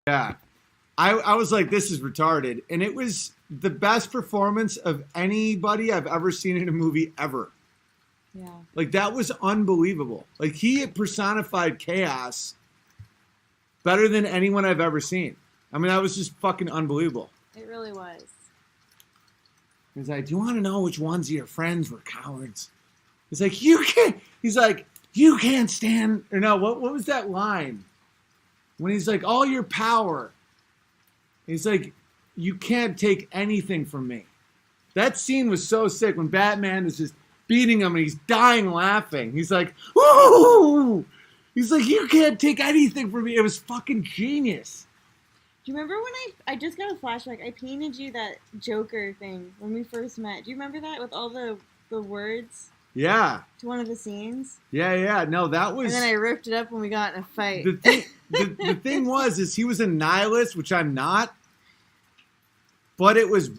Yeah. I was like, this is retarded. And it was the best performance of anybody I've ever seen in a movie ever. Yeah. Like, that was unbelievable. Like, he personified chaos better than anyone I've ever seen. I mean, that was just fucking unbelievable. It really was. He's like, do you want to know which ones of your friends were cowards? He's like, you can't stand, or no, what was that line? When he's like, all your power. He's like, you can't take anything from me. That scene was so sick when Batman is just beating him and he's dying laughing. He's like, woo! He's like, you can't take anything from me. It was fucking genius. Do you remember when I just got a flashback? I painted you that Joker thing when we first met. Do you remember that with all the words? Yeah. To one of the scenes? Yeah. No, that was... And then I ripped it up when we got in a fight. The thing is he was a nihilist, which I'm not. But it was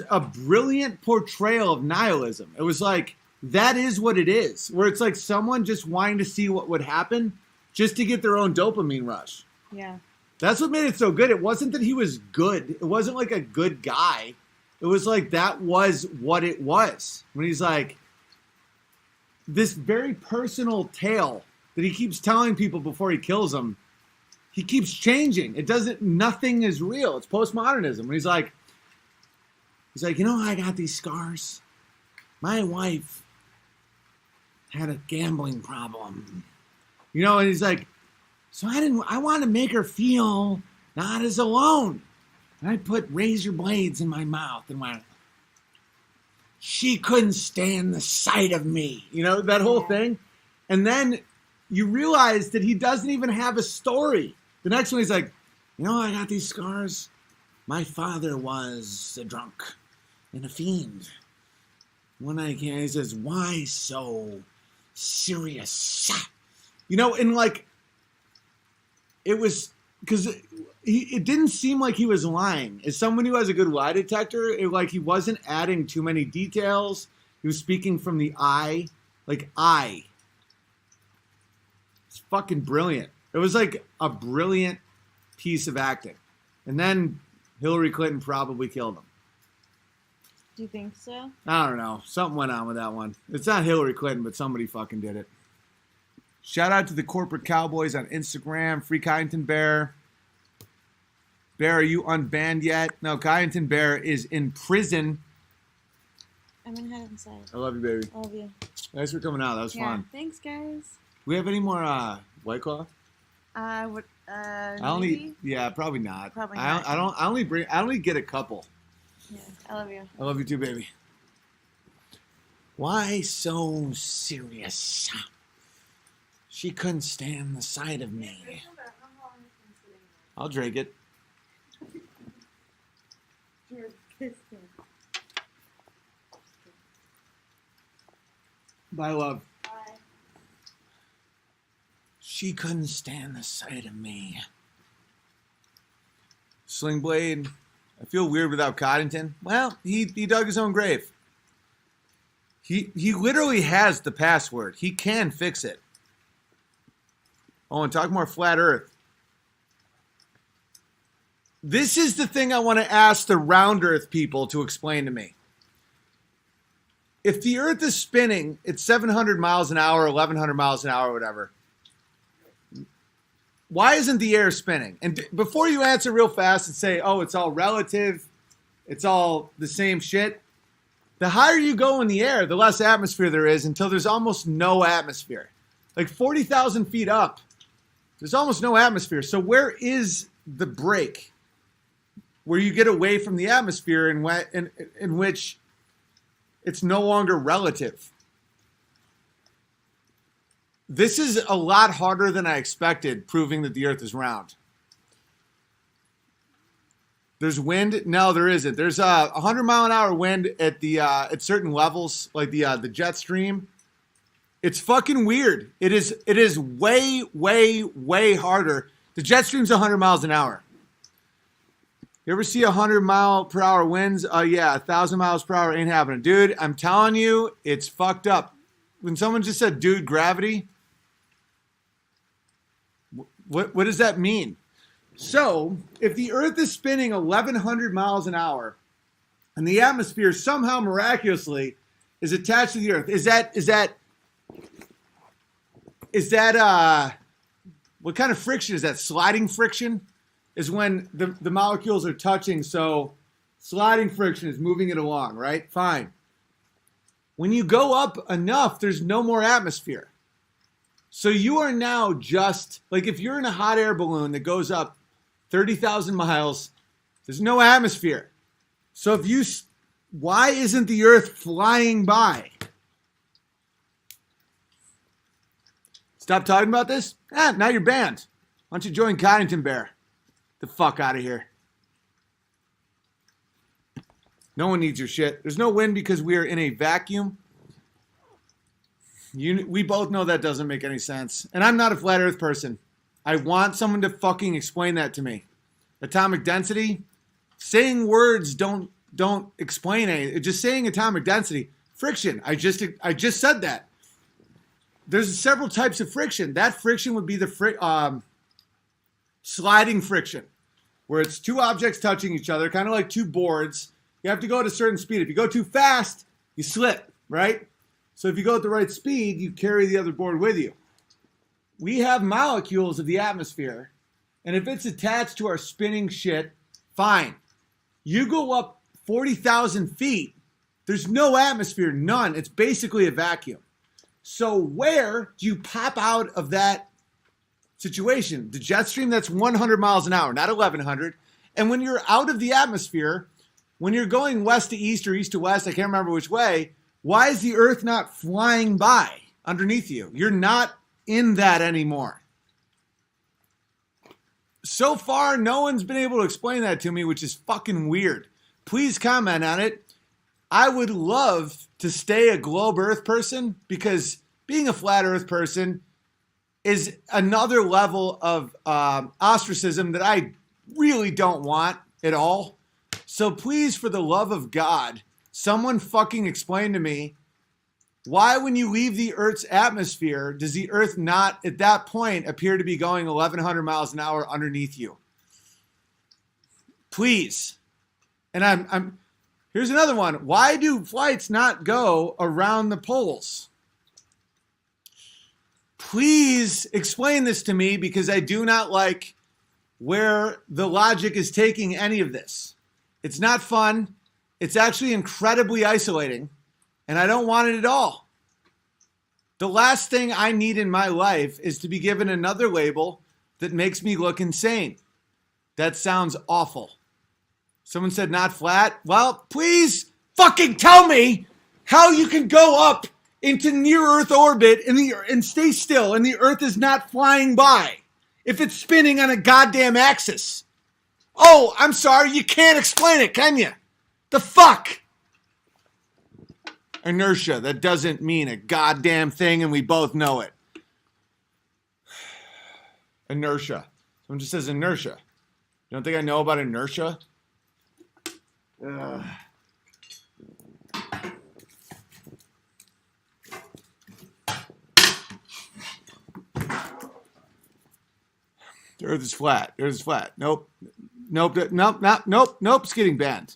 a brilliant portrayal of nihilism. It was like, that is what it is. Where it's like someone just wanting to see what would happen just to get their own dopamine rush. Yeah. That's what made it so good. It wasn't that he was good. It wasn't like a good guy. It was like that was what it was. When he's like, this very personal tale that he keeps telling people before he kills them, he keeps changing. Nothing is real. It's postmodernism. When he's like, you know, I got these scars. My wife had a gambling problem. You know, and he's like, so I want to make her feel not as alone. And I put razor blades in my mouth and went, she couldn't stand the sight of me. You know, that whole thing. And then you realize that he doesn't even have a story. The next one, he's like, you know, I got these scars. My father was a drunk and a fiend. One night he says, why so serious? You know, and like, it was because it didn't seem like he was lying. As someone who has a good lie detector, he wasn't adding too many details. He was speaking from the I. Like, I. It's fucking brilliant. It was like a brilliant piece of acting. And then Hillary Clinton probably killed him. Do you think so? I don't know. Something went on with that one. It's not Hillary Clinton, but somebody fucking did it. Shout out to the Corporate Cowboys on Instagram. Free Kyneton Bear. Bear, are you unbanned yet? No, Kyneton Bear is in prison. I'm going to head inside. I love you, baby. I love you. Thanks for coming out. That was fun. Thanks, guys. Do we have any more White Claw? Maybe? Yeah, probably not. Probably not. I only get a couple. Yeah, I love you. I love you too, baby. Why so serious? She couldn't stand the sight of me. I'll drink it. Bye, love. Bye. She couldn't stand the sight of me. Sling Blade. I feel weird without Coddington. Well, he dug his own grave. He literally has the password. He can fix it. Oh, and talk more flat earth. This is the thing I want to ask the round earth people to explain to me. If the earth is spinning at 700 miles an hour, 1100 miles an hour, whatever, why isn't the air spinning? And before you answer real fast and say, oh, it's all relative, it's all the same shit, the higher you go in the air, the less atmosphere there is until there's almost no atmosphere. Like 40,000 feet up, there's almost no atmosphere. So where is the break where you get away from the atmosphere in which it's no longer relative? This is a lot harder than I expected, proving that the earth is round. There's wind? No, there isn't. There's a 100-mile-an-hour wind at certain levels, like the jet stream. It's fucking weird. It is way, way, way harder. The jet stream's 100 miles an hour. You ever see 100-mile-per-hour winds? Yeah, 1,000 miles per hour ain't happening. Dude, I'm telling you, it's fucked up. When someone just said, dude, gravity, what does that mean? So, if the Earth is spinning 1,100 miles an hour, and the atmosphere somehow miraculously is attached to the Earth, is that what kind of friction is that? Sliding friction is when the molecules are touching. So, sliding friction is moving it along, right? Fine. When you go up enough, there's no more atmosphere. So you are now just, like if you're in a hot air balloon that goes up 30,000 miles, there's no atmosphere. So why isn't the Earth flying by? Stop talking about this? Now you're banned. Why don't you join Coddington Bear? The fuck out of here. No one needs your shit. There's no wind because we are in a vacuum. We both know that doesn't make any sense. And I'm not a flat earth person. I want someone to fucking explain that to me. Atomic density, saying words don't explain anything. Just saying atomic density. Friction, I just said that. There's several types of friction. That friction would be the sliding friction, where it's two objects touching each other, kind of like two boards. You have to go at a certain speed. If you go too fast, you slip, right? So if you go at the right speed, you carry the other board with you. We have molecules of the atmosphere, and if it's attached to our spinning shit, fine. You go up 40,000 feet, there's no atmosphere, none. It's basically a vacuum. So where do you pop out of that situation? The jet stream, that's 100 miles an hour, not 1,100. And when you're out of the atmosphere, when you're going west to east or east to west, I can't remember which way, why is the Earth not flying by underneath you? You're not in that anymore. So far, no one's been able to explain that to me, which is fucking weird. Please comment on it. I would love to stay a globe Earth person because being a flat Earth person is another level of ostracism that I really don't want at all. So please, for the love of God, someone fucking explain to me why when you leave the Earth's atmosphere, does the Earth not at that point appear to be going 1,100 miles an hour underneath you? Please. And here's another one. Why do flights not go around the poles? Please explain this to me because I do not like where the logic is taking any of this. It's not fun. It's actually incredibly isolating, and I don't want it at all. The last thing I need in my life is to be given another label that makes me look insane. That sounds awful. Someone said not flat. Well, please fucking tell me how you can go up into near-Earth orbit and stay still, and the Earth is not flying by if it's spinning on a goddamn axis. Oh, I'm sorry, you can't explain it, can you? The fuck? Inertia, that doesn't mean a goddamn thing, and we both know it. Inertia. Someone just says inertia. You don't think I know about inertia? The Earth is flat. The Earth is flat. Nope. Nope. It's getting banned.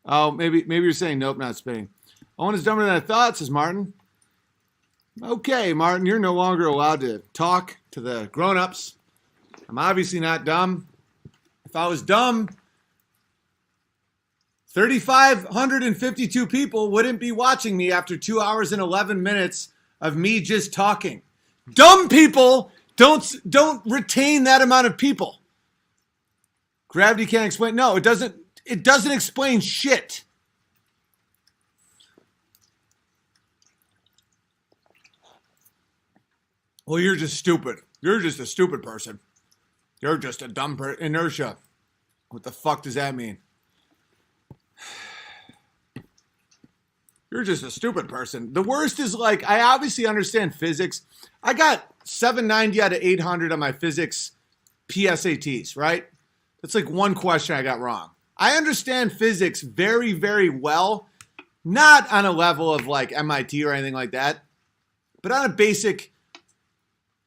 Oh, maybe you're saying nope, not spinning. Owen is dumber than I thought, says Martin. Okay, Martin, you're no longer allowed to talk to the grown-ups. I'm obviously not dumb. If I was dumb, 3,552 people wouldn't be watching me after 2 hours and 11 minutes of me just talking. Dumb people don't retain that amount of people. Gravity can't explain. No, it doesn't. It doesn't explain shit. Well, you're just stupid. You're just a stupid person. You're just a dumb inertia. What the fuck does that mean? You're just a stupid person. The worst is like, I obviously understand physics. I got 790 out of 800 on my physics PSATs, right? That's like one question I got wrong. I understand physics very, very well. Not on a level of like MIT or anything like that, but on a basic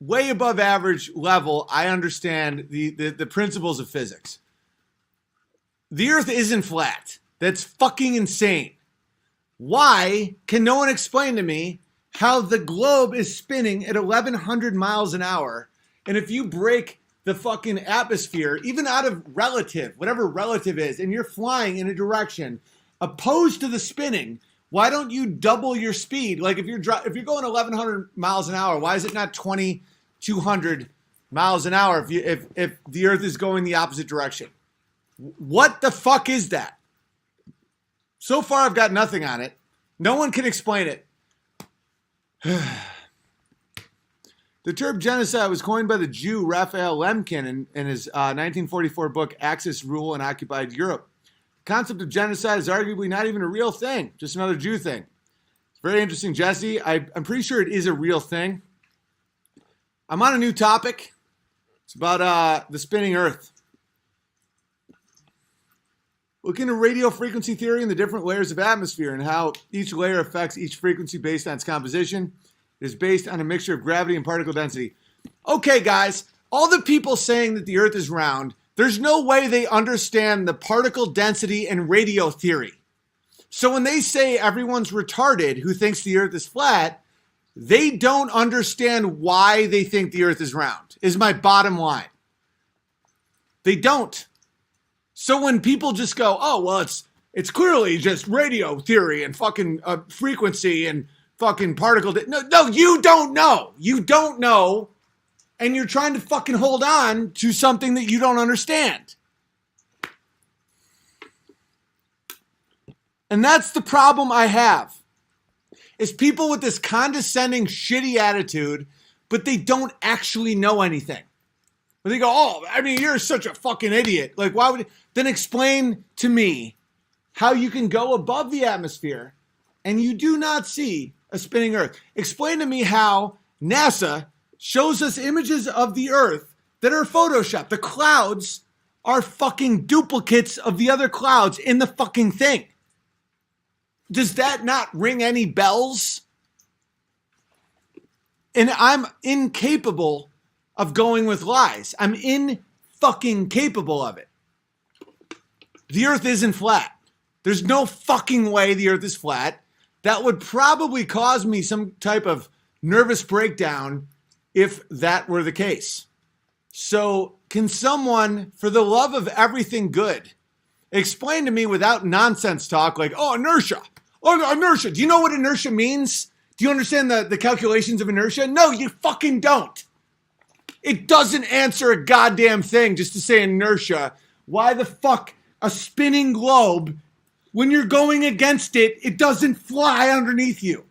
way above average level, I understand the principles of physics. The Earth isn't flat. That's fucking insane. Why can no one explain to me how the globe is spinning at 1,100 miles an hour? And if you break the fucking atmosphere, even out of relative, whatever relative is, and you're flying in a direction opposed to the spinning, why don't you double your speed? Like if you're going 1,100 miles an hour, why is it not 2,200 miles an hour if the Earth is going the opposite direction? What the fuck is that? So far, I've got nothing on it. No one can explain it. The term genocide was coined by the Jew Raphael Lemkin in his 1944 book, Axis, Rule, and Occupied Europe. The concept of genocide is arguably not even a real thing, just another Jew thing. It's very interesting, Jesse. I'm pretty sure it is a real thing. I'm on a new topic. It's about the spinning Earth. Looking at radio frequency theory and the different layers of atmosphere and how each layer affects each frequency based on its composition. It is based on a mixture of gravity and particle density. Okay, guys, all the people saying that the Earth is round, there's no way they understand the particle density and radio theory. So when they say everyone's retarded who thinks the Earth is flat, they don't understand why they think the Earth is round, is my bottom line. They don't. So when people just go, oh, well, it's clearly just radio theory and fucking frequency and fucking particle. No, you don't know. You don't know. And you're trying to fucking hold on to something that you don't understand. And that's the problem I have. Is people with this condescending, shitty attitude, but they don't actually know anything. But they go, oh, I mean, you're such a fucking idiot. Like, why would... Then explain to me how you can go above the atmosphere and you do not see a spinning Earth. Explain to me how NASA shows us images of the Earth that are photoshopped. The clouds are fucking duplicates of the other clouds in the fucking thing. Does that not ring any bells? And I'm incapable of going with lies. I'm fucking capable of it. The Earth isn't flat. There's no fucking way the Earth is flat. That would probably cause me some type of nervous breakdown if that were the case. So can someone, for the love of everything good, explain to me without nonsense talk like, oh, inertia. Oh, inertia. Do you know what inertia means? Do you understand the calculations of inertia? No, you fucking don't. It doesn't answer a goddamn thing just to say inertia. Why the fuck a spinning globe, when you're going against it, it doesn't fly underneath you?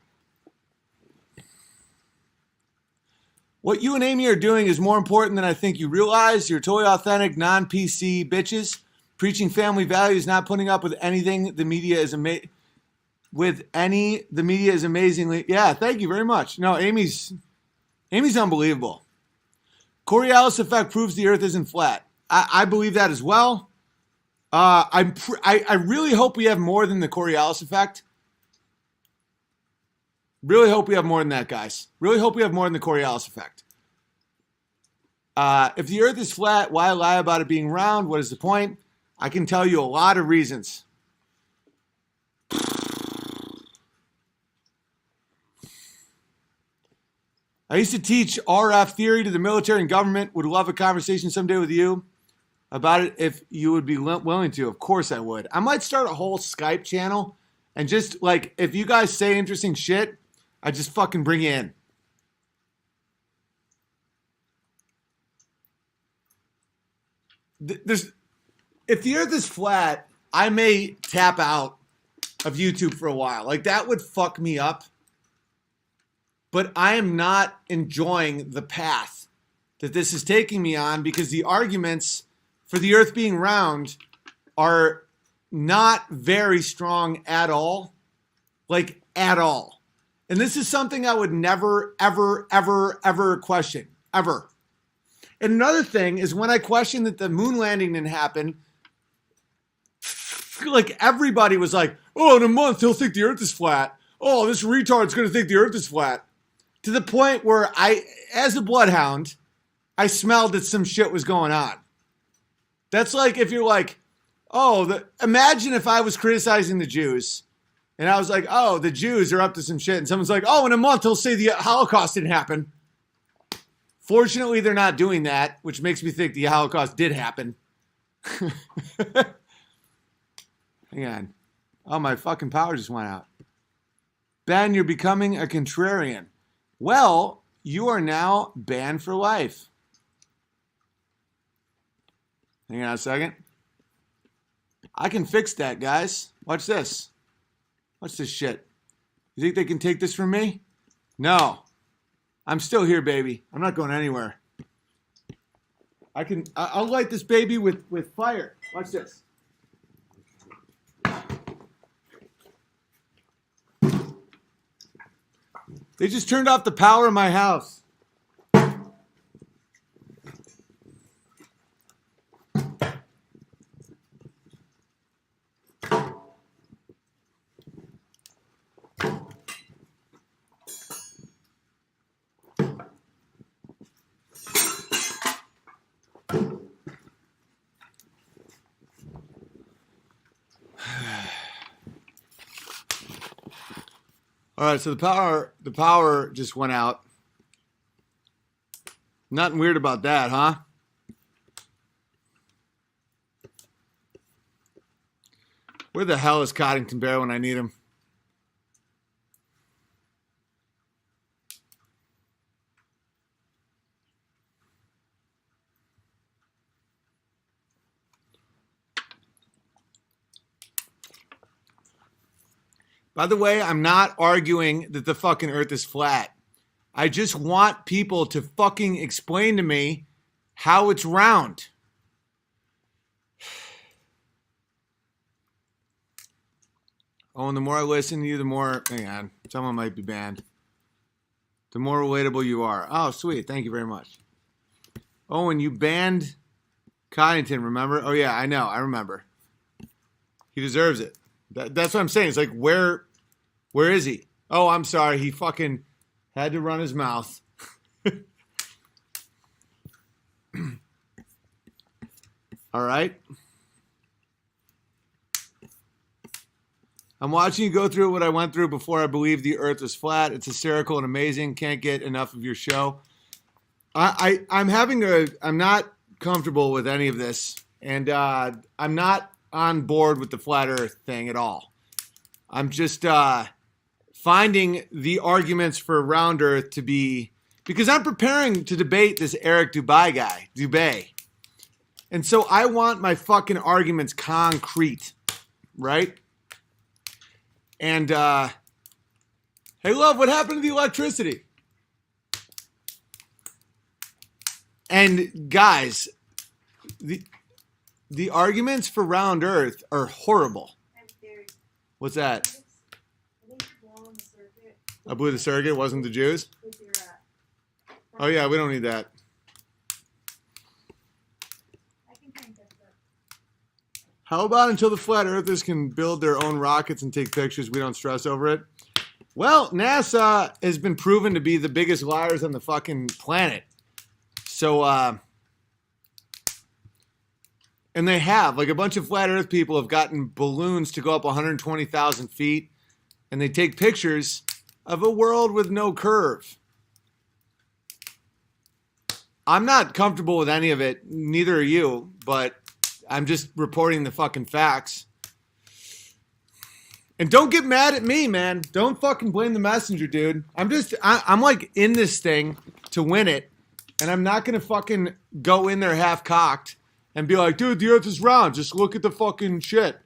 What you and Amy are doing is more important than I think you realize. You're totally authentic, non-PC bitches, preaching family values, not putting up with anything. The media is amazingly. Yeah, thank you very much. No, Amy's unbelievable. Coriolis effect proves the Earth isn't flat. I believe that as well. I really hope we have more than the Coriolis effect. Really hope we have more than that, guys. Really hope we have more than the Coriolis effect. If the Earth is flat, why lie about it being round? What is the point? I can tell you a lot of reasons. I used to teach RF theory to the military and government. Would love a conversation someday with you about it if you would be willing to. Of course I would. I might start a whole Skype channel and just like, if you guys say interesting shit, I just fucking bring you in. If the Earth is flat, I may tap out of YouTube for a while. Like that would fuck me up. But I am not enjoying the path that this is taking me on because the arguments for the Earth being round are not very strong at all. Like, at all. And this is something I would never, ever, ever, ever question. Ever. And another thing is when I questioned that the moon landing didn't happen, like everybody was like, oh, in a month he'll think the Earth is flat. Oh, this retard's going to think the Earth is flat. to the point where as a bloodhound, I smelled that some shit was going on. That's like if you're like, oh, imagine if I was criticizing the Jews and I was like, oh, the Jews are up to some shit. And someone's like, oh, in a month he'll say the Holocaust didn't happen. Fortunately, they're not doing that, which makes me think the Holocaust did happen. Hang on. Oh, my fucking power just went out. Ben, you're becoming a contrarian. Well, you are now banned for life. Hang on a second. I can fix that, guys. Watch this. Watch this shit. You think they can take this from me? No. I'm still here, baby. I'm not going anywhere. I'll light this baby with fire. Watch this. They just turned off the power in my house. All right, so the power just went out. Nothing weird about that, huh? Where the hell is Coddington Bear when I need him? By the way, I'm not arguing that the fucking earth is flat. I just want people to fucking explain to me how it's round. Oh, and the more I listen to you, the more, hang on, someone might be banned. The more relatable you are. Oh, sweet. Thank you very much. Owen, you banned Coddington, remember? Oh, yeah, I know. I remember. He deserves it. That's what I'm saying. It's like, where is he? Oh, I'm sorry. He fucking had to run his mouth. All right. I'm watching you go through what I went through before I believed the earth was flat. It's hysterical and amazing. Can't get enough of your show. I'm not comfortable with any of this. And I'm not on board with the flat earth thing at all. I'm just finding the arguments for round earth to be, because I'm preparing to debate this Eric Dubay. And so I want my fucking arguments concrete, right? And hey, love, what happened to the electricity? And guys, the arguments for round earth are horrible. What's that? I blew the circuit. It wasn't the Jews? Oh, yeah, we don't need that. How about until the flat earthers can build their own rockets and take pictures, we don't stress over it? Well, NASA has been proven to be the biggest liars on the fucking planet. So, and they have, like a bunch of flat earth people have gotten balloons to go up 120,000 feet, and they take pictures of a world with no curve. I'm not comfortable with any of it, neither are you, but I'm just reporting the fucking facts. And don't get mad at me, man. Don't fucking blame the messenger, dude. I'm like in this thing to win it, and I'm not going to fucking go in there half-cocked and be like, dude, the earth is round. Just look at the fucking shit.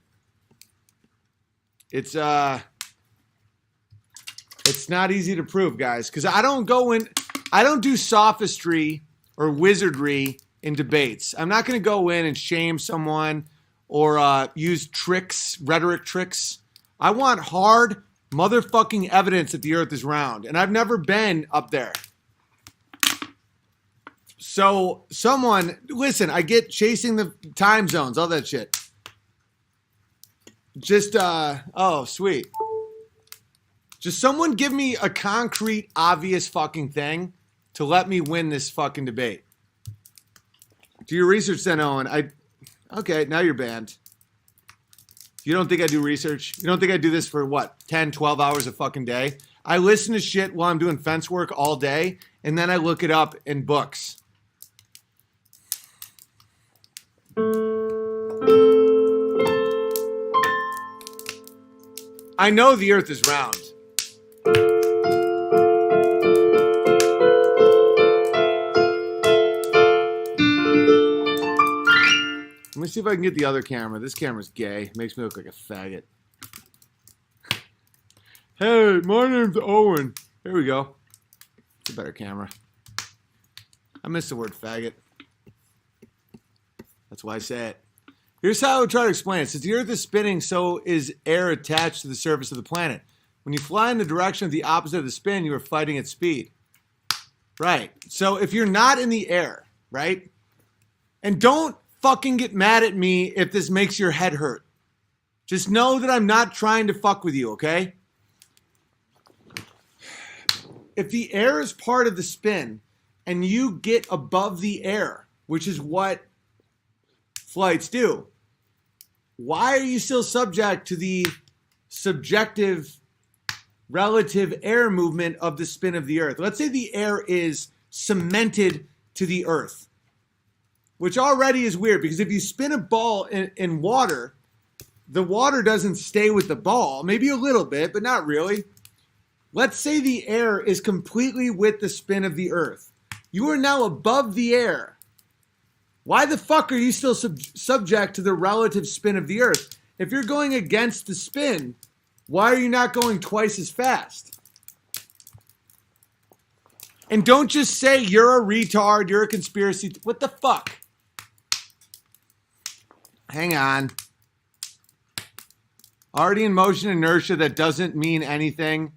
It's not easy to prove, guys, because I don't do sophistry or wizardry in debates. I'm not going to go in and shame someone or use tricks, rhetoric tricks. I want hard motherfucking evidence that the earth is round, and I've never been up there. So listen, I get chasing the time zones, all that shit. Just, oh, sweet. Just someone give me a concrete, obvious fucking thing to let me win this fucking debate. Do your research then, Owen. Okay, now you're banned. You don't think I do research? You don't think I do this for what, 10, 12 hours a fucking day? I listen to shit while I'm doing fence work all day, and then I look it up in books. I know the earth is round. Let me see if I can get the other camera. This camera's gay. It makes me look like a faggot. Hey, my name's Owen. Here we go. It's a better camera. I miss the word faggot. That's why I say it. Here's how I would try to explain it. Since the earth is spinning, so is air attached to the surface of the planet. When you fly in the direction of the opposite of the spin, you are fighting at speed. Right. So if you're not in the air, right? And don't fucking get mad at me if this makes your head hurt. Just know that I'm not trying to fuck with you, okay? If the air is part of the spin and you get above the air, which is what flights do, why are you still subject to the subjective relative air movement of the spin of the earth? Let's say the air is cemented to the earth, which already is weird because if you spin a ball in water, the water doesn't stay with the ball. Maybe a little bit, but not really. Let's say the air is completely with the spin of the earth. You are now above the air. Why the fuck are you still subject to the relative spin of the earth? If you're going against the spin, why are you not going twice as fast? And don't just say you're a retard, you're a conspiracy. What the fuck? Hang on. Already in motion inertia, that doesn't mean anything.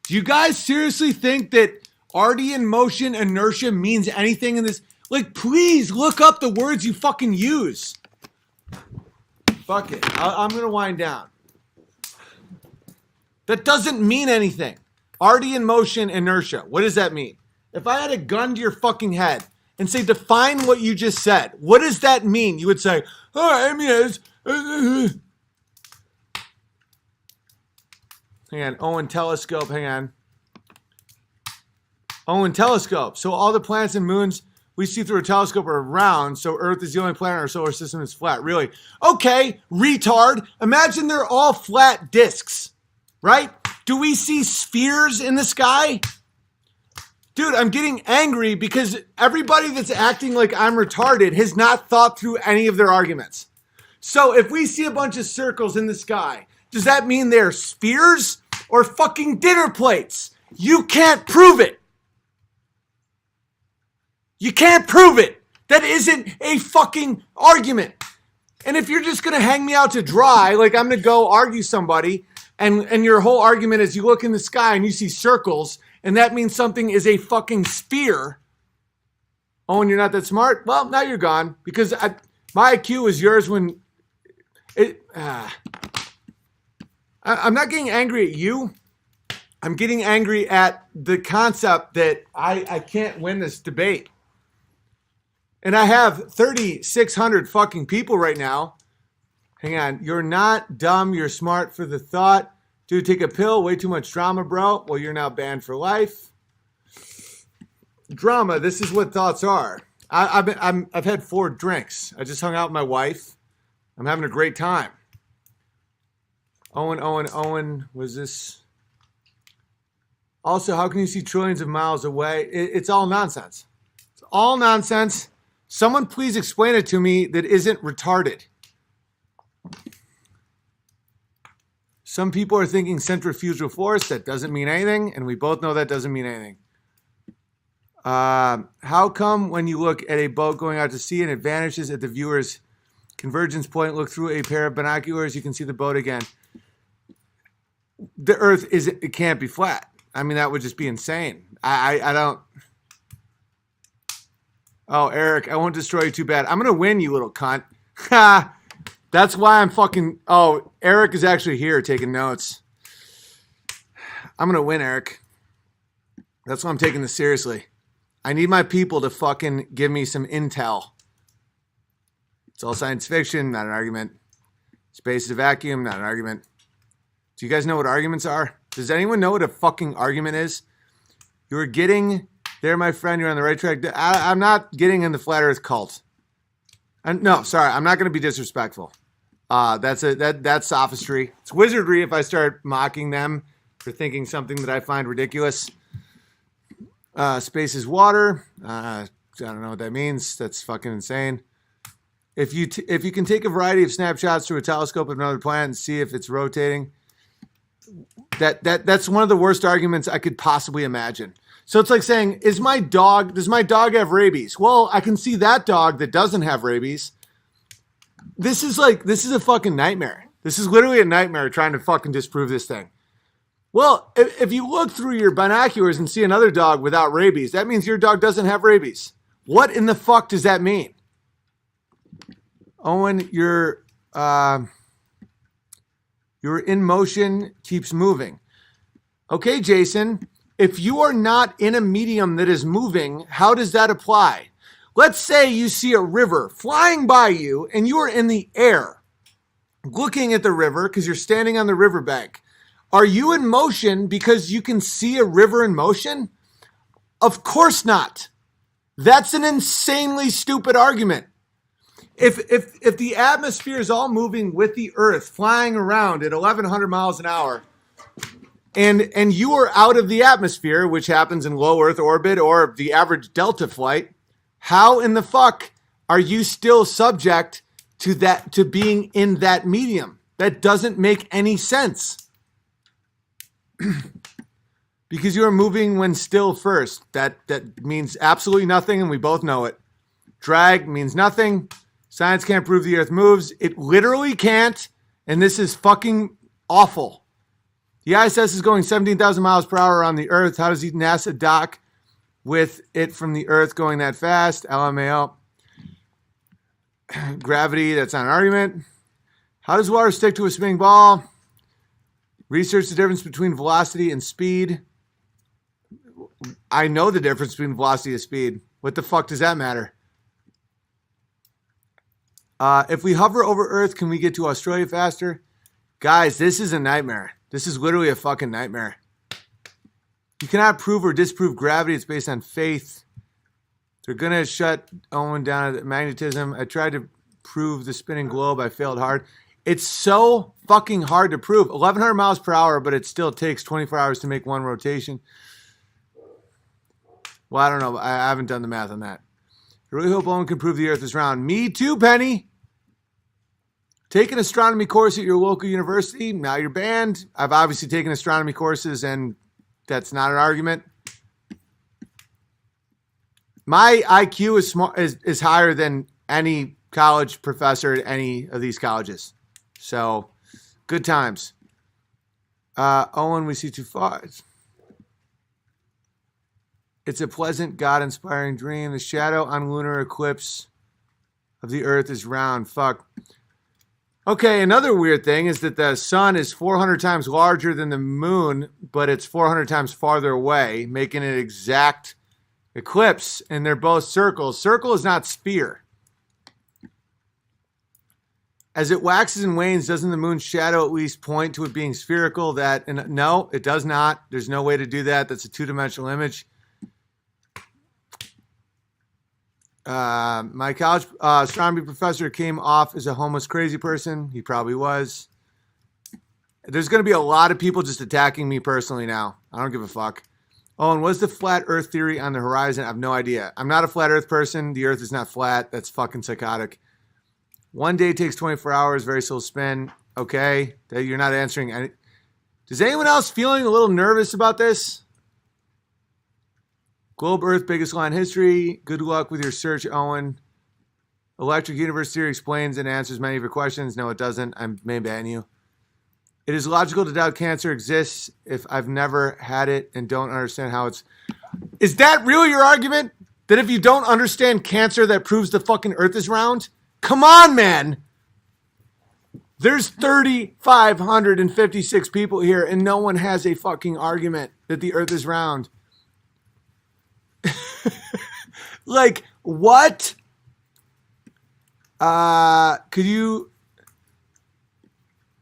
Do you guys seriously think that already in motion inertia means anything in this? Like, please look up the words you fucking use. Fuck it. I'm going to wind down. That doesn't mean anything. Already in motion inertia. What does that mean? If I had a gun to your fucking head and say, define what you just said, what does that mean? You would say, oh, I mean, it's... Hang on. Owen telescope. Hang on. Owen telescope. So all the planets and moons we see through a telescope are round, so Earth is the only planet in our solar system that's flat. Really? Okay, retard. Imagine they're all flat discs, right? Do we see spheres in the sky? Dude, I'm getting angry because everybody that's acting like I'm retarded has not thought through any of their arguments. So if we see a bunch of circles in the sky, does that mean they're spheres or fucking dinner plates? You can't prove it. You can't prove it. That isn't a fucking argument. And if you're just going to hang me out to dry, like I'm going to go argue somebody, and your whole argument is you look in the sky and you see circles, and that means something is a fucking sphere. Oh, and you're not that smart? Well, now you're gone. Because my IQ was yours when it... I'm not getting angry at you. I'm getting angry at the concept that I can't win this debate. And I have 3,600 fucking people right now. Hang on. You're not dumb. You're smart for the thought. Dude, take a pill. Way too much drama, bro. Well, you're now banned for life. Drama. This is what thoughts are. I've had 4 drinks. I just hung out with my wife. I'm having a great time. Owen. Was this? Also, how can you see trillions of miles away? It's all nonsense. It's all nonsense. Someone please explain it to me that isn't retarded. Some people are thinking centrifugal force. That doesn't mean anything, and we both know that doesn't mean anything. How come when you look at a boat going out to sea and it vanishes at the viewer's convergence point, look through a pair of binoculars, you can see the boat again? The Earth it can't be flat. I mean, that would just be insane. I don't... Oh, Eric, I won't destroy you too bad. I'm going to win, you little cunt. Ha! That's why I'm fucking... Oh, Eric is actually here taking notes. I'm going to win, Eric. That's why I'm taking this seriously. I need my people to fucking give me some intel. It's all science fiction, not an argument. Space is a vacuum, not an argument. Do you guys know what arguments are? Does anyone know what a fucking argument is? You are getting there, my friend. You're on the right track. I'm not getting in the flat earth cult. No, sorry. I'm not going to be disrespectful. That's sophistry. It's wizardry if I start mocking them for thinking something that I find ridiculous. Space is water. I don't know what that means. That's fucking insane. If you can take a variety of snapshots through a telescope of another planet and see if it's rotating, that's one of the worst arguments I could possibly imagine. So it's like saying, does my dog have rabies? Well, I can see that dog that doesn't have rabies. This is a fucking nightmare. This is literally a nightmare trying to fucking disprove this thing. Well, if you look through your binoculars and see another dog without rabies, that means your dog doesn't have rabies. What in the fuck does that mean? Owen, your in motion keeps moving. Okay, Jason, if you are not in a medium that is moving, how does that apply? Let's say you see a river flying by you and you are in the air looking at the river because you're standing on the riverbank. Are you in motion because you can see a river in motion? Of course not. That's an insanely stupid argument. If the atmosphere is all moving with the Earth flying around at 1,100 miles an hour, and you are out of the atmosphere, which happens in low Earth orbit or the average Delta flight, how in the fuck are you still subject to being in that medium? That doesn't make any sense. Because you are moving when still first. That means absolutely nothing, and we both know it. Drag means nothing. Science can't prove the Earth moves. It literally can't, and this is fucking awful. The ISS is going 17,000 miles per hour around the Earth. How does NASA dock with it from the Earth going that fast? LMAO. Gravity, that's not an argument. How does water stick to a spinning ball? Research the difference between velocity and speed. I know the difference between velocity and speed. What the fuck does that matter? If we hover over Earth, can we get to Australia faster? Guys, this is a nightmare. This is literally a fucking nightmare. You cannot prove or disprove gravity. It's based on faith. They're going to shut Owen down at magnetism. I tried to prove the spinning globe. I failed hard. It's so fucking hard to prove. 1,100 miles per hour, but it still takes 24 hours to make one rotation. Well, I don't know. I haven't done the math on that. I really hope Owen can prove the Earth is round. Me too, Penny. Take an astronomy course at your local university. Now you're banned. I've obviously taken astronomy courses, and that's not an argument. My IQ is higher than any college professor at any of these colleges. So, good times. Owen, we see too far. It's a pleasant, God-inspiring dream. The shadow on lunar eclipse of the Earth is round. Fuck. Okay, another weird thing is that the sun is 400 times larger than the moon, but it's 400 times farther away, making it exact eclipse, and they're both circles. Circle is not sphere. As it waxes and wanes, doesn't the moon's shadow at least point to it being spherical? No, it does not. There's no way to do that. That's a two-dimensional image. My college astronomy professor came off as a homeless crazy person. He probably was. There's going to be a lot of people just attacking me personally now. I don't give a fuck. Owen, what's the flat Earth theory on the horizon? I have no idea. I'm not a flat Earth person. The Earth is not flat. That's fucking psychotic. One day takes 24 hours. Very slow spin. Okay. You're not answering any. Does anyone else feeling a little nervous about this? Globe Earth, biggest line in history. Good luck with your search, Owen. Electric universe theory explains and answers many of your questions. No, it doesn't. I may ban you. It is logical to doubt cancer exists if I've never had it and don't understand how it's... Is that really your argument? That if you don't understand cancer, that proves the fucking Earth is round? Come on, man! There's 3,556 people here, and no one has a fucking argument that the Earth is round. Like, what? Could you...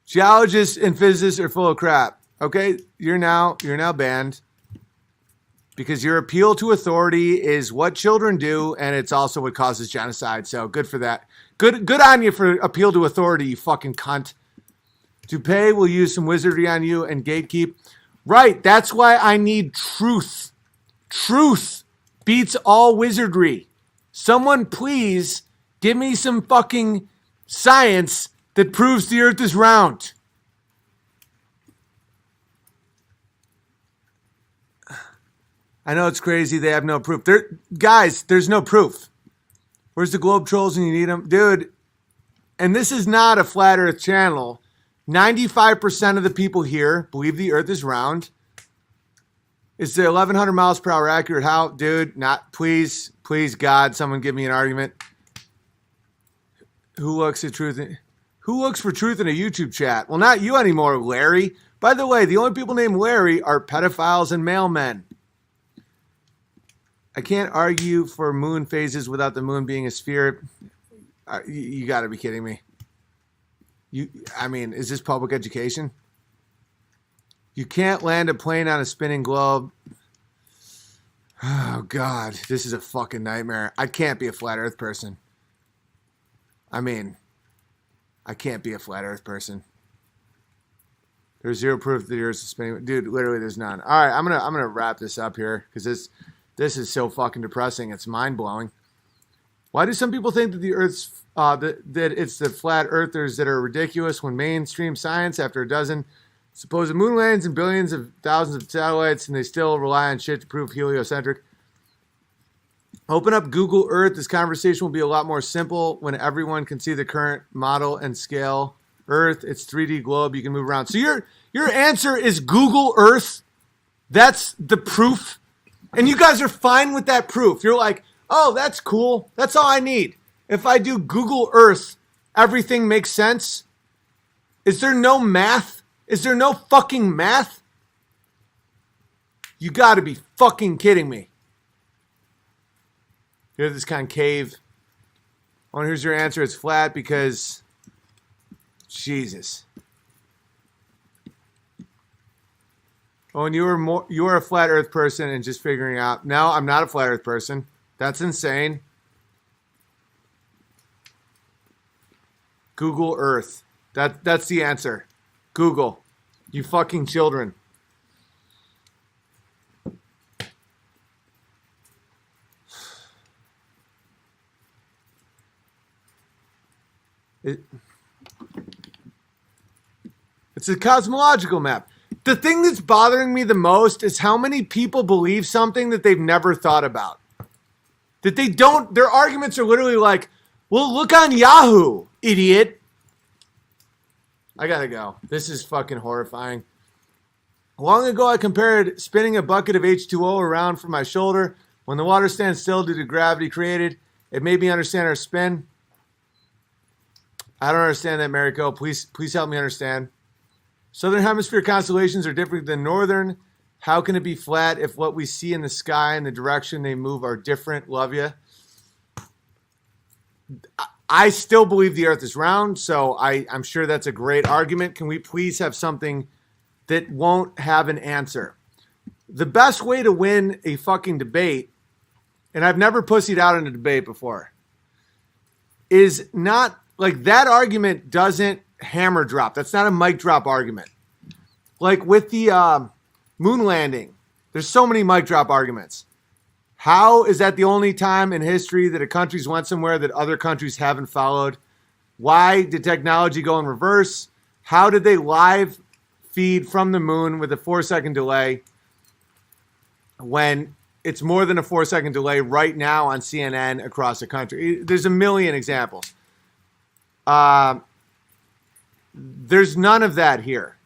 Geologists and physicists are full of crap. Okay, you're now banned. Because your appeal to authority is what children do, and it's also what causes genocide. So good for that. Good on you for appeal to authority, you fucking cunt. Dubay will use some wizardry on you and gatekeep. Right, that's why I need truth. Truth beats all wizardry. Someone please give me some fucking science that proves the Earth is round. I know it's crazy. They have no proof. Guys, there's no proof. Where's the globe trolls when you need them? Dude, and this is not a flat Earth channel. 95% of the people here believe the Earth is round. Is the 1,100 miles per hour accurate? How? Dude, not. Please, God, someone give me an argument. Who looks for truth in a YouTube chat? Well, not you anymore, Larry. By the way, the only people named Larry are pedophiles and mailmen. I can't argue for moon phases without the moon being a sphere. You got to be kidding me. Is this public education? You can't land a plane on a spinning globe. Oh, God. This is a fucking nightmare. I can't be a flat Earth person. I can't be a flat Earth person. There's zero proof that the Earth is spinning. Dude, literally there's none. All right, I'm gonna wrap this up here because this is so fucking depressing. It's mind-blowing. Why do some people think that the Earth's that it's the flat earthers that are ridiculous when mainstream science, after a dozen supposed moon landings and billions of thousands of satellites, and they still rely on shit to prove heliocentric? Open up Google Earth. This conversation will be a lot more simple when everyone can see the current model and scale. Earth, it's 3D globe. You can move around. So your answer is Google Earth. That's the proof. And you guys are fine with that proof. You're like, oh, that's cool. That's all I need. If I do Google Earth, everything makes sense. Is there no math? Is there no fucking math? You got to be fucking kidding me. Here's this concave. Oh, and here's your answer. It's flat because... Jesus. Oh, and you are a flat Earth person and just figuring out. No, I'm not a flat Earth person. That's insane. Google Earth. That's the answer. Google. You fucking children. It's a cosmological map. The thing that's bothering me the most is how many people believe something that they've never thought about. That they don't, their arguments are literally like, well, look on Yahoo, idiot. I gotta go. This is fucking horrifying. Long ago, I compared spinning a bucket of H2O around from my shoulder. When the water stands still due to gravity created, it made me understand our spin. I don't understand that, Mariko. Please help me understand. Southern hemisphere constellations are different than northern. How can it be flat if what we see in the sky and the direction they move are different? Love you. I still believe the Earth is round, so I'm sure that's a great argument. Can we please have something that won't have an answer? The best way to win a fucking debate, and I've never pussied out in a debate before, is not, like, that argument doesn't hammer drop. That's not a mic drop argument. Like with the moon landing, there's so many mic drop arguments. How is that the only time in history that a country's went somewhere that other countries haven't followed? Why did technology go in reverse? How did they live feed from the moon with a 4-second delay when it's more than a 4-second delay right now on CNN across the country? There's a million examples. There's none of that here.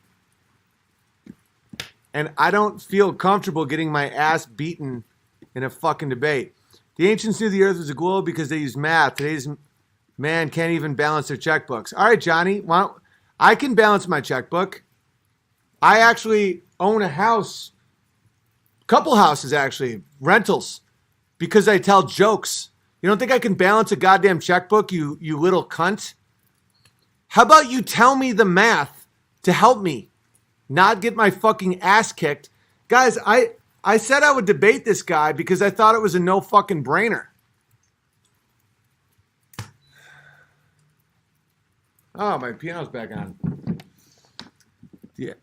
And I don't feel comfortable getting my ass beaten in a fucking debate. The ancients knew the Earth was a globe because they used math. Today's man can't even balance their checkbooks. All right, Johnny, I can balance my checkbook. I actually own a house, couple houses actually, rentals, because I tell jokes. You don't think I can balance a goddamn checkbook, you little cunt? How about you tell me the math to help me not get my fucking ass kicked? Guys, I said I would debate this guy because I thought it was a no fucking brainer. Oh, my piano's back on. Yeah.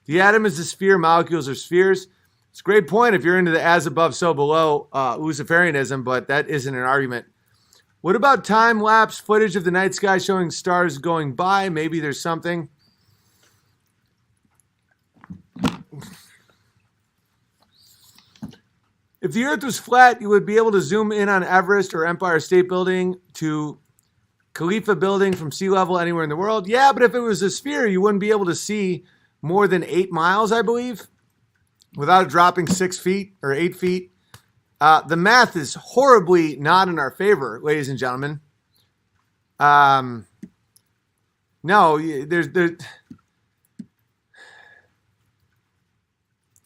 The atom is a sphere, molecules are spheres. It's a great point if you're into the as above, so below Luciferianism, but that isn't an argument. What about time-lapse footage of the night sky showing stars going by? Maybe there's something. If the Earth was flat, you would be able to zoom in on Everest or Empire State Building to Khalifa Building from sea level anywhere in the world. Yeah, but if it was a sphere, you wouldn't be able to see more than 8 miles, I believe, without dropping 6 feet or 8 feet. The math is horribly not in our favor, ladies and gentlemen. No, there's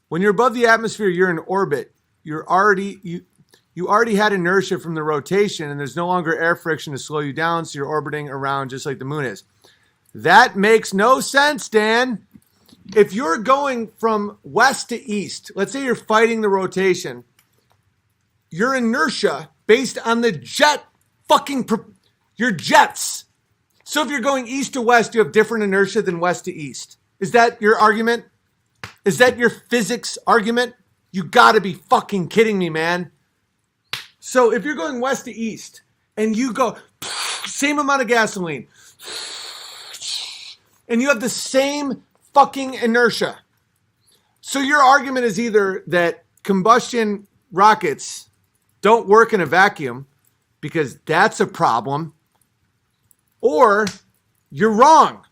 when you're above the atmosphere, you're in orbit. You already had inertia from the rotation, and there's no longer air friction to slow you down, so you're orbiting around just like the moon is. That makes no sense, Dan. If you're going from west to east, let's say you're fighting the rotation, your inertia based on the your jets. So if you're going east to west, you have different inertia than west to east. Is that your argument? Is that your physics argument? You gotta be fucking kidding me, man. So if you're going west to east and you go same amount of gasoline and you have the same fucking inertia. So your argument is either that combustion rockets don't work in a vacuum because that's a problem, or you're wrong.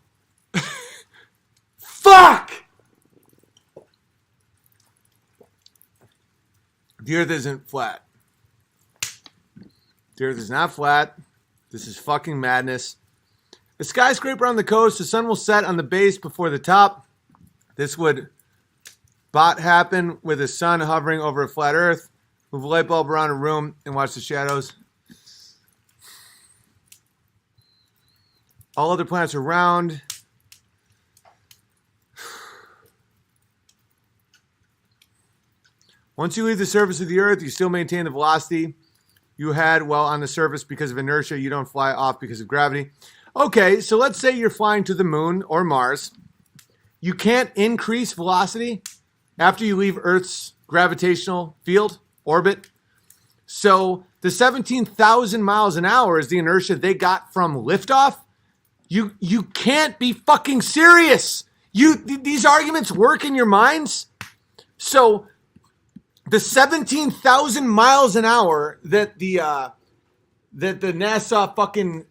Fuck! The Earth isn't flat. The Earth is not flat. This is fucking madness. A skyscraper on the coast, the sun will set on the base before the top. This would happen with the sun hovering over a flat Earth. Move a light bulb around a room and watch the shadows. All other planets are round. Once you leave the surface of the Earth, you still maintain the velocity you had while on the surface because of inertia. You don't fly off because of gravity. Okay, so let's say you're flying to the moon or Mars. You can't increase velocity after you leave Earth's gravitational field, orbit. So the 17,000 miles an hour is the inertia they got from liftoff. You can't be fucking serious. These arguments work in your minds. So the 17,000 miles an hour that the NASA fucking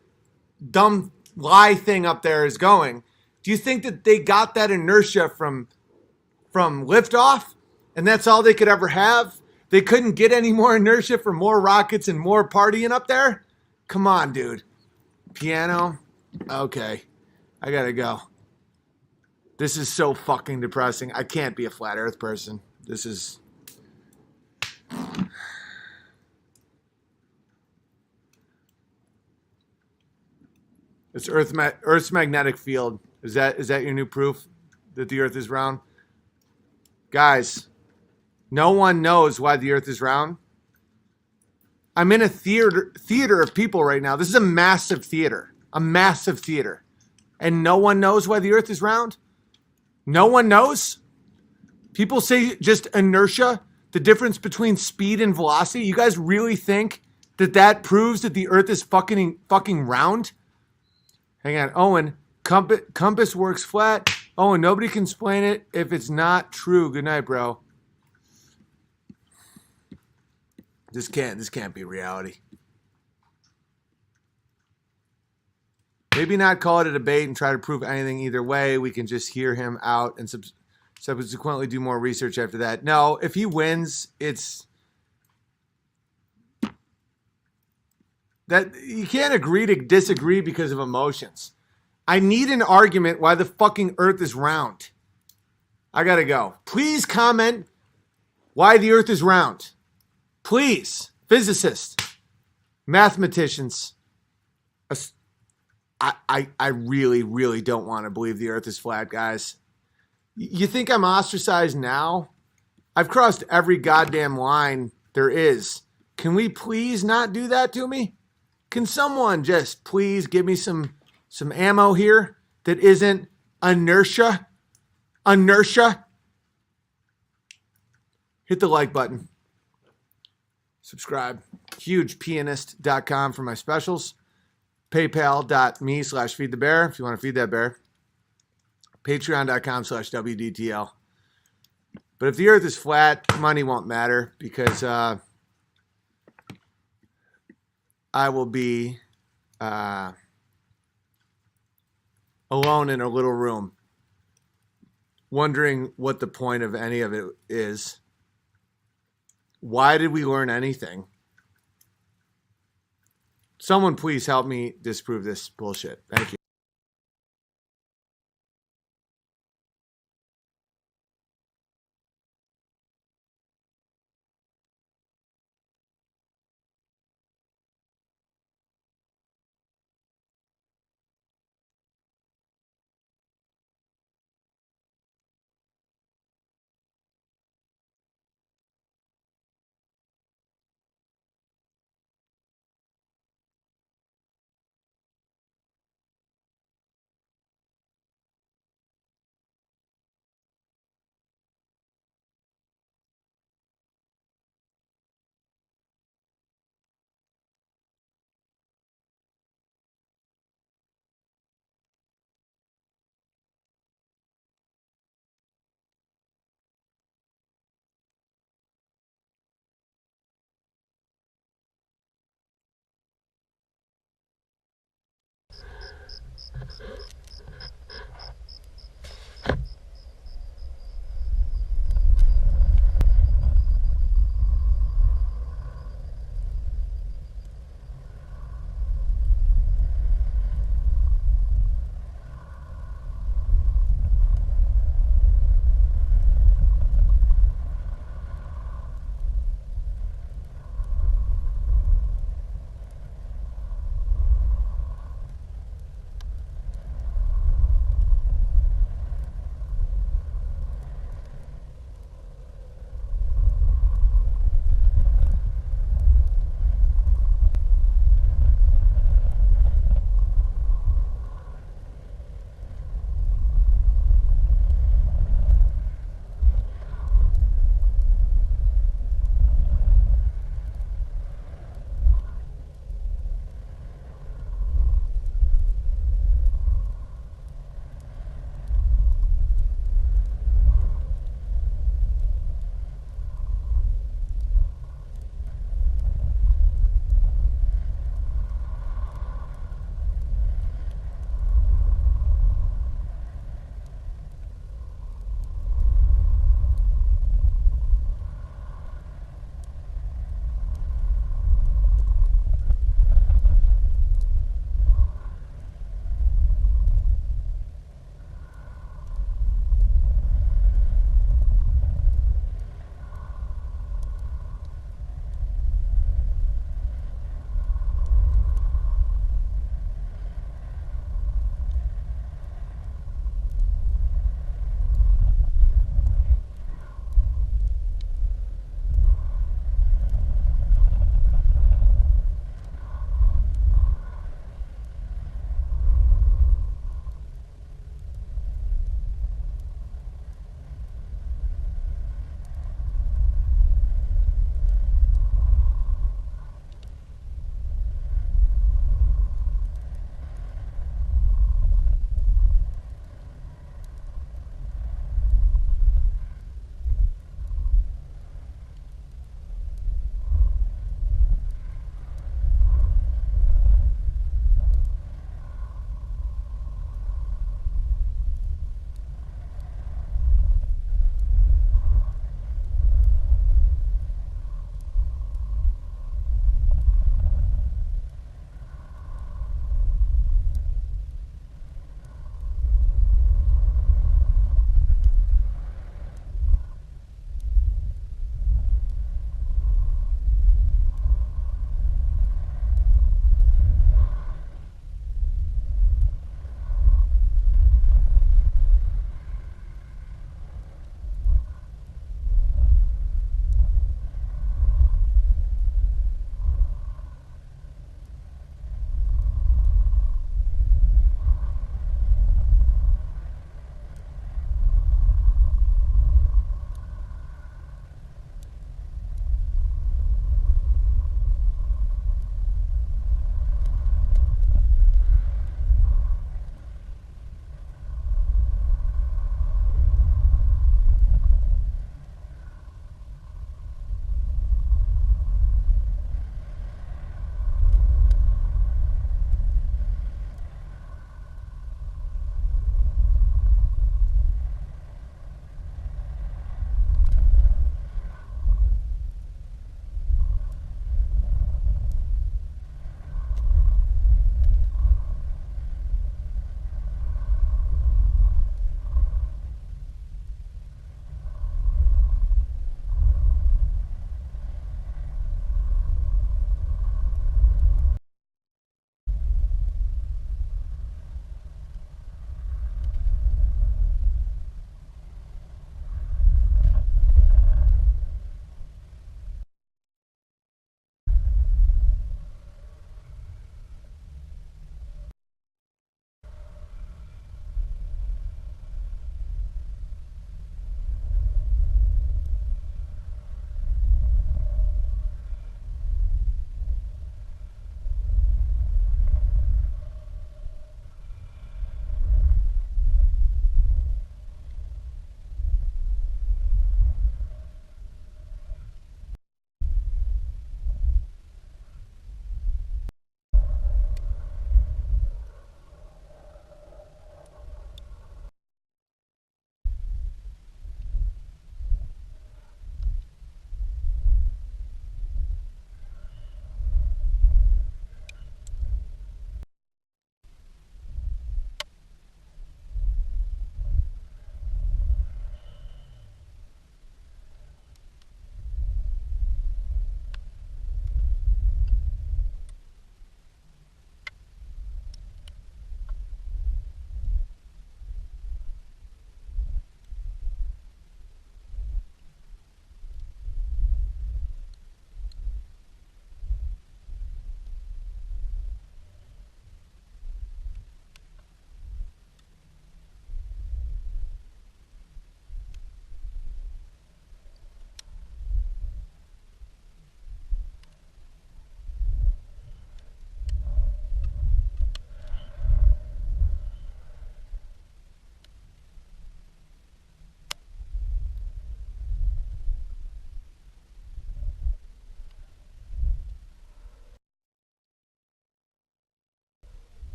dumb lie thing up there is going, do you think that they got that inertia from liftoff and that's all they could ever have? They couldn't get any more inertia for more rockets and more partying up there? Come on, dude. Piano? Okay. I gotta go. This is so fucking depressing. I can't be a flat earth person. This is... It's Earth's magnetic field. Is that your new proof that the Earth is round? Guys, no one knows why the Earth is round. I'm in a theater of people right now. This is a massive theater. And no one knows why the Earth is round? No one knows? People say just inertia, the difference between speed and velocity. You guys really think that proves that the Earth is fucking round? Hang on, Owen. Compass works flat. Owen, nobody can explain it if it's not true. Good night, bro. This can't be reality. Maybe not call it a debate and try to prove anything either way. We can just hear him out and subsequently do more research after that. No, if he wins, it's... That you can't agree to disagree because of emotions. I need an argument why the fucking earth is round. I gotta go. Please comment why the earth is round. Please. Physicists, mathematicians. I really, really don't want to believe the earth is flat, guys. You think I'm ostracized now? I've crossed every goddamn line there is. Can we please not do that to me? Can someone just please give me some ammo here that isn't inertia? Inertia? Hit the like button. Subscribe. Hugepianist.com for my specials. PayPal.me/feedthebear if you want to feed that bear. Patreon.com/WDTL. But if the earth is flat, money won't matter because I will be alone in a little room wondering what the point of any of it is. Why did we learn anything? Someone please help me disprove this bullshit. Thank you.